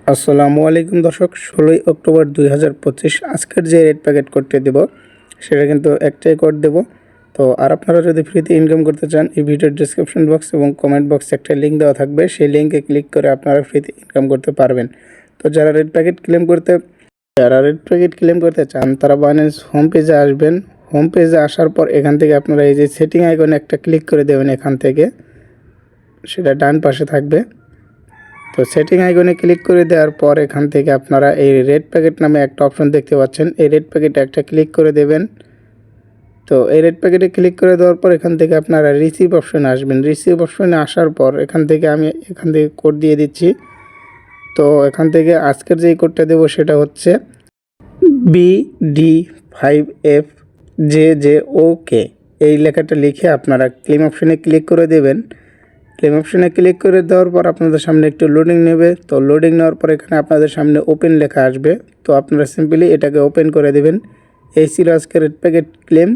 আসসালামু আলাইকুম দর্শক, 16 অক্টোবর 2025 আজকের যে রেড প্যাকেট কোডটি দেব সেটা কিন্তু একটাই কোড দেব। তো আর আপনারা যদি ফ্রিতে ইনকাম করতে চান, এই ভিডিওর ডেসক্রিপশন বক্স এবং কমেন্ট বক্সে একটা লিঙ্ক দেওয়া থাকবে, সেই লিঙ্কে ক্লিক করে আপনারা ফ্রিতে ইনকাম করতে পারবেন। তো যারা রেড প্যাকেট ক্লেম করতে চান তারা বাইন্যান্স হোম পেজে আসবেন। হোম পেজে আসার পর এখান থেকে আপনারা এই যে সেটিং আইকনে একটা ক্লিক করে দেবেন, এখান থেকে সেটা ডান পাশে থাকবে। তো সেটিং আইকনে ক্লিক করে দেওয়ার পর এখান থেকে আপনারা এই রেড প্যাকেট নামে একটা অপশন দেখতে পাচ্ছেন, এই রেড প্যাকেটে একটা ক্লিক করে দেবেন। তো এই রেড প্যাকেটে ক্লিক করে দেওয়ার পর এখান থেকে আপনারা রিসিভ অপশনে আসবেন। রিসিভ অপশনে আসার পর এখান থেকে আমি কোড দিয়ে দিচ্ছি। তো এখান থেকে আজকের যেই কোডটা দেবো সেটা হচ্ছে BD5FJJOK। এই লেখাটা লিখে আপনারা ক্লেম অপশনে ক্লিক করে দেবেন। ক্লেম অপশনে ক্লিক করে দেওয়ার পর আপনাদের সামনে একটু লোডিং নেবে। তো লোডিং নেওয়ার পর এখানে আপনাদের সামনে ওপেন লেখা আসবে। তো আপনারা সিম্পলি এটাকে ওপেন করে দেবেন। এই ছিল আজকের রেড প্যাকেট ক্লেম।